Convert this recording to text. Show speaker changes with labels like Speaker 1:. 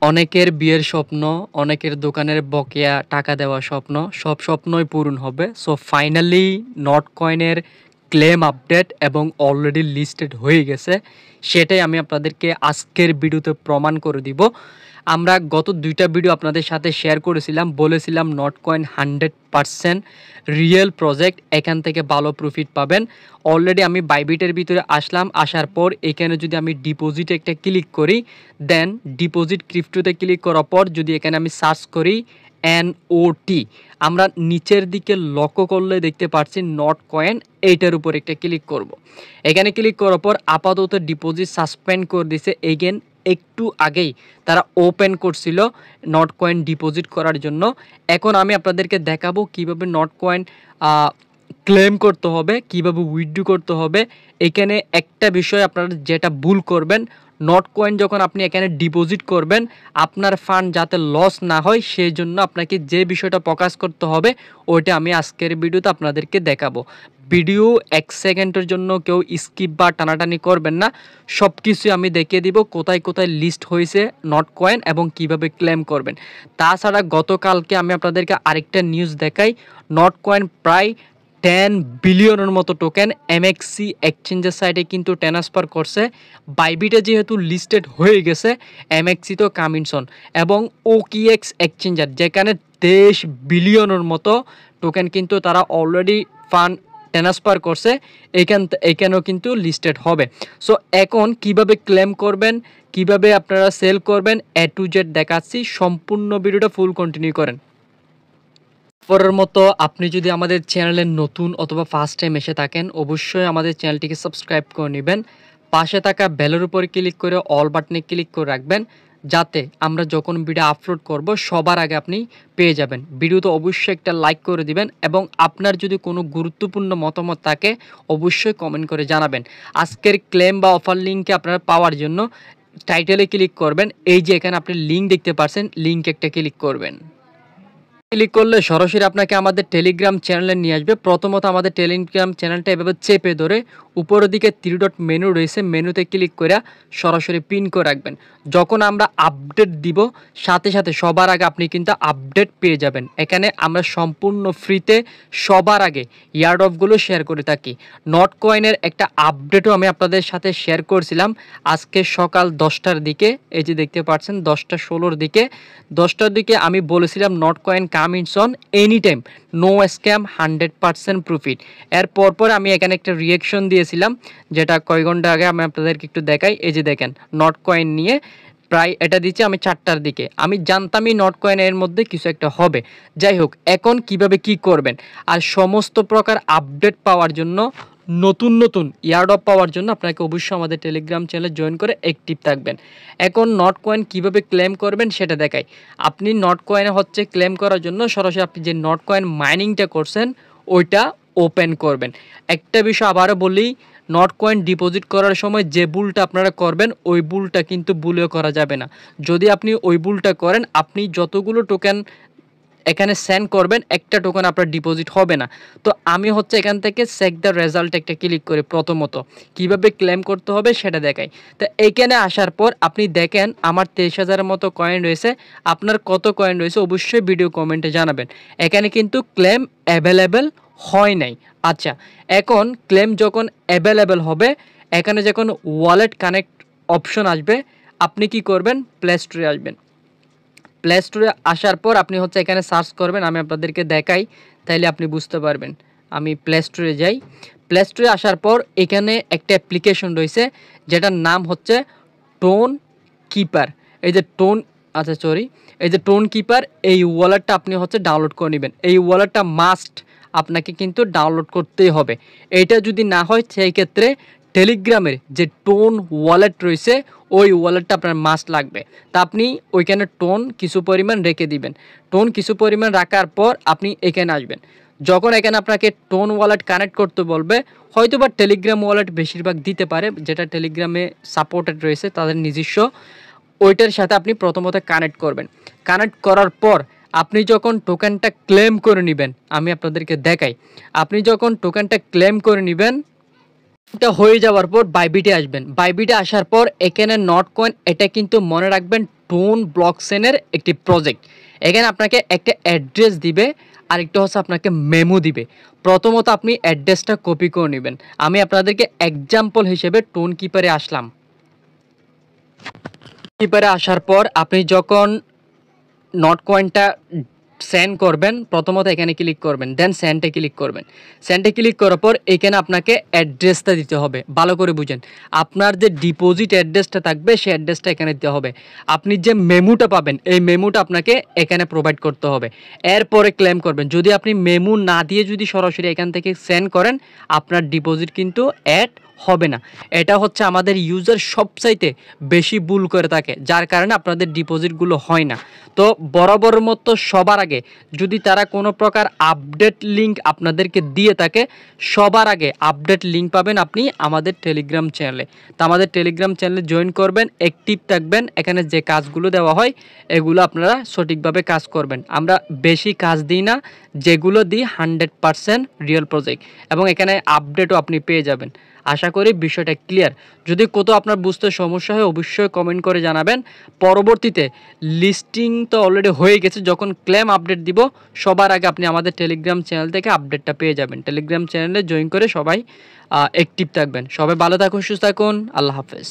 Speaker 1: অনেকের বিয়ের স্বপ্ন, অনেকের দোকানের বকেয়া টাকা দেওয়া স্বপ্ন, সব স্বপ্নই পূরণ হবে। সো ফাইনালি নটকয়েনের ক্লেম আপডেট এবং অলরেডি লিস্টেড হয়ে গেছে। সেটাই আমি আপনাদেরকে আজকের ভিডিওতে প্রমাণ করে দিব। আমরা গত ২টা ভিডিও আপনাদের সাথে শেয়ার করেছিলাম, বলেছিলাম নটকয়েন 100% রিয়েল প্রজেক্ট, এখান থেকে ভালো প্রফিট পাবেন। অলরেডি আমি বাইবিটের ভিতরে আসলাম, আসার পর এখানে যদি আমি ডিপোজিটে একটা ক্লিক করি, দেন ডিপোজিট ক্রিপ্টোতে ক্লিক করার পর যদি এখানে আমি সার্চ করি NOT, আমরা নিচের দিকে লক্ষ্য করলে দেখতে পাচ্ছি নটকয়েন, এইটার উপর একটা ক্লিক করব। এখানে ক্লিক করার পর আপাতত ডিপোজিট সাসপেন্ড করে দিছে। এগেন একটু আগেই তারা ওপেন করছিল নটকয়েন ডিপোজিট করার জন্য। এখন আমি আপনাদেরকে দেখাবো কিভাবে নটকয়েন ক্লেম করতে হবে, কিভাবে উইথড্র করতে হবে। এখানে একটা বিষয় আপনারা যেটা ভুল করবেন, নটকয়েন যখন আপনি এখানে ডিপোজিট করবেন, আপনার ফান্ড যাতে লস না হয় সেই জন্য আপনাকে যে বিষয়টা ফোকাস করতে হবে ওইটা আমি আজকের ভিডিওতে আপনাদেরকে দেখাবো। ভিডিও 1 সেকেন্ডের জন্য কেউ স্কিপ বা টানাটানি করবেন না, সব কিছুই আমি দেখিয়ে দিব কোথায় কোথায় লিস্ট হয়েছে নটকয়েন এবং কিভাবে ক্লেম করবেন। তাছাড়া গতকালকে আমি আপনাদেরকে আরেকটা নিউজ দেখাই, নটকয়েন প্রায় 10 বিলিয়নের মতো টোকেন এমএক্সি এক্সচেঞ্জের সাইটে কিন্তু ট্রান্সফার করছে। বাইবিটে যেহেতু লিস্টেড হয়ে গেছে, এমএক্সি তো কামিনসন এবং ওকিএক্স এক্সচেঞ্জার যেখানে 23 বিলিয়নের মতো টোকেন কিন্তু তারা অলরেডি ফান্ড ট্রান্সফার করছে, এখানেও কিন্তু লিস্টেড হবে। সো এখন কিভাবে ক্লেম করবেন, কিভাবে আপনারা সেল করবেন, A to Z দেখাচ্ছি। সম্পূর্ণ ভিডিওটা ফুল কন্টিনিউ করেন। পরের মতো আপনি যদি আমাদের চ্যানেলে নতুন অথবা ফার্স্ট টাইম এসে থাকেন, অবশ্যই আমাদের চ্যানেলটিকে সাবস্ক্রাইব করে নেবেন। পাশে থাকা বেলের উপর ক্লিক করে অল বাটনে ক্লিক করে রাখবেন, যাতে আমরা যখন ভিডিও আপলোড করব সবার আগে আপনি পেয়ে যাবেন। ভিডিওতে অবশ্যই একটা লাইক করে দিবেন এবং আপনার যদি কোনো গুরুত্বপূর্ণ মতামত থাকে অবশ্যই কমেন্ট করে জানাবেন। আজকের ক্লেম বা অফার লিঙ্কে আপনারা পাওয়ার জন্য টাইটেলে ক্লিক করবেন, এই যে এখানে আপনি লিঙ্ক দেখতে পাচ্ছেন, লিঙ্ক একটা ক্লিক করবেন। ক্লিক করলে সরাসরি আপনাকে আমাদের টেলিগ্রাম চ্যানেলে নিয়ে আসবে। প্রথমত আমাদের টেলিগ্রাম চ্যানেলটা এভাবে চেপে ধরে উপরের দিকে 3 ডট মেনু রয়েছে, মেনুতে ক্লিক করে সরাসরি পিন করে রাখবেন। যখন আমরা আপডেট দিব সাথে সাথে সবার আগে আপনি কিন্তু আপডেট পেয়ে যাবেন। এখানে আমরা সম্পূর্ণ ফ্রিতে সবার আগে ইয়ারড্রপগুলো শেয়ার করে থাকি। নটকয়েনের একটা আপডেটও আমি আপনাদের সাথে শেয়ার করছিলাম আজকে সকাল 10টার দিকে, এই যে দেখতে পাচ্ছেন 10টা 16 দিকে। 10টার দিকে আমি বলেছিলাম Notcoin comings on any time, no scam, 100% profit. এর পরপর আমি এখানে একটা রিয়াকশন দিয়েছিলাম, যেটা কয়েক ঘন্টা আগে আমি আপনাদেরকে একটু দেখাই। এই যে দেখেন নটকয়েন নিয়ে প্রায় এটা দিচ্ছি আমি 4টার দিকে। আমি জানতামই নটকয়েন এর মধ্যে কিছু একটা হবে। যাই হোক, এখন কিভাবে কি করবেন আর সমস্ত প্রকার আপডেট পাওয়ার জন্য, নতুন নতুন ইয়ারড্রপ পাওয়ার জন্য আপনাকে অবশ্যই আমাদের টেলিগ্রাম চ্যানেলে জয়েন করে অ্যাক্টিভ থাকবেন। এখন নটকয়েন কিভাবে ক্লেম করবেন সেটা দেখাই। আপনি নটকয়েনে হচ্ছে ক্লেম করার জন্য সরাসরি আপনি যে নটকয়েন মাইনিংটা করছেন ওইটা ওপেন করবেন। একটা বিষয় আবারও বলি, নটকয়েন ডিপোজিট করার সময় যে ভুলটা আপনারা করবেন ওই ভুলটা কিন্তু ভুলেও করা যাবে না। যদি আপনি ওই ভুলটা করেন, আপনি যতগুলো টোকেন এখানে সেন্ড করবেন একটা টোকেন আপনার ডিপোজিট হবে না। তো আমি হচ্ছে এখান থেকে চেক দ্য রেজাল্ট একটা ক্লিক করি। প্রথমত কিভাবে ক্লেম করতে হবে সেটা দেখাই। তো এইখানে আসার পর আপনি দেখেন আমার 23,000-এর মতো কয়েন রয়েছে। আপনার কত কয়েন রয়েছে অবশ্যই ভিডিও কমেন্টে জানাবেন। এখানে কিন্তু ক্লেম অ্যাভেলেবেল হয় নাই। আচ্ছা, এখন ক্লেম যখন অ্যাভেলেবেল হবে, এখানে যখন ওয়ালেট কানেক্ট অপশন আসবে, আপনি কি করবেন, প্লে স্টোরে আসবেন। প্লে স্টোরে আসার পর আপনি হচ্ছে এখানে সার্চ করবেন, আমি আপনাদেরকে দেখাই তাইলে আপনি বুঝতে পারবেন। আমি প্লে স্টোরে যাই। প্লে স্টোরে আসার পর এখানে একটা অ্যাপ্লিকেশন রয়েছে যেটার নাম হচ্ছে টোন কিপার। এই যে টোন, আচ্ছা সরি, এই যে টোন কিপার, এই ওয়ালেটটা আপনি হচ্ছে ডাউনলোড করে নেবেন। এই ওয়ালেটটা মাস্ট আপনাকে কিন্তু ডাউনলোড করতেই হবে। এইটা যদি না হয় সেই ক্ষেত্রে টেলিগ্রামের যে টোন ওয়ালেট রয়েছে ওই ওয়ালেটটা আপনার মাস্ট লাগবে। তা আপনি ওইখানে টোন কিছু পরিমাণ রেখে দিবেন। টোন কিছু পরিমাণ রাখার পর আপনি এখানে আসবেন। যখন এখানে আপনাকে টোন ওয়ালেট কানেক্ট করতে বলবে, হয়তো বা টেলিগ্রাম ওয়ালেট বেশিরভাগ দিতে পারে, যেটা টেলিগ্রামে সাপোর্টেড রয়েছে তাদের নিজস্ব, ওইটার সাথে আপনি প্রথমত কানেক্ট করবেন। কানেক্ট করার পর আপনি যখন টোকেনটা ক্লেম করে নেবেন, আমি আপনাদেরকে দেখাই। আপনি যখন টোকেনটা ক্লেম করে নেবেন, এটা হয়ে যাওয়ার পর বাইবিটে আসবেন। বাইবিটে আসার পর এখানে নটকয়েন, এটা কিন্তু মনে রাখবেন টোন ব্লকচেনের একটি প্রজেক্ট। এখানে আপনাকে একটা অ্যাড্রেস দিবে, আরেকটা হচ্ছে আপনাকে মেমো দিবে। প্রথমত আপনি অ্যাড্রেসটা কপি করে নেবেন। আমি আপনাদেরকে এক্সাম্পল হিসেবে টোন কিপারে আসলাম। কিপারে আসার পর আপনি যখন নট কয়েনটা সেন্ড করবেন, প্রথমত এখানে ক্লিক করবেন, দেন সেন্ডে ক্লিক করবেন। সেন্ডে ক্লিক করার পর এখানে আপনাকে অ্যাড্রেসটা দিতে হবে। ভালো করে বুঝেন, আপনার যে ডিপোজিট অ্যাড্রেসটা থাকবে সেই অ্যাড্রেসটা এখানে দিতে হবে। আপনি যে মেমোটা পাবেন এই মেমোটা আপনাকে এখানে প্রোভাইড করতে হবে, এরপরে ক্লেম করবেন। যদি আপনি মেমো না দিয়ে যদি সরাসরি এখান থেকে সেন্ড করেন, আপনার ডিপোজিট কিন্তু অ্যাড হবে না। এটা হচ্ছে আমাদের ইউজার সবচাইতে বেশি ভুল করে থাকে, যার কারণে আপনাদের ডিপোজিটগুলো হয় না। তো বরাবরের মতো সবার আগে যদি তারা কোনো প্রকার আপডেট লিঙ্ক আপনাদেরকে দিয়ে থাকে, সবার আগে আপডেট লিঙ্ক পাবেন আপনি আমাদের টেলিগ্রাম চ্যানেলে। তো আমাদের টেলিগ্রাম চ্যানেলে জয়েন করবেন, অ্যাক্টিভ থাকবেন। এখানে যে কাজগুলো দেওয়া হয় এগুলো আপনারা সঠিকভাবে কাজ করবেন। আমরা বেশি কাজ দিই না, যেগুলো দিই 100% রিয়েল প্রজেক্ট, এবং এখানে আপডেটও আপনি পেয়ে যাবেন। আশা করি বিষয়টা ক্লিয়ার। যদি কোথাও আপনার বুঝতে সমস্যা হয় অবশ্যই কমেন্ট করে জানাবেন। পরবর্তীতে লিস্টিং তো অলরেডি হয়ে গেছে, যখন ক্লেম আপডেট দিব সবার আগে আপনি আমাদের টেলিগ্রাম চ্যানেল থেকে আপডেটটা পেয়ে যাবেন। টেলিগ্রাম চ্যানেলে জয়েন করে সবাই অ্যাক্টিভ থাকবেন। সবাই ভালো থাকুন, সুস্থ থাকুন, আল্লাহ হাফেজ।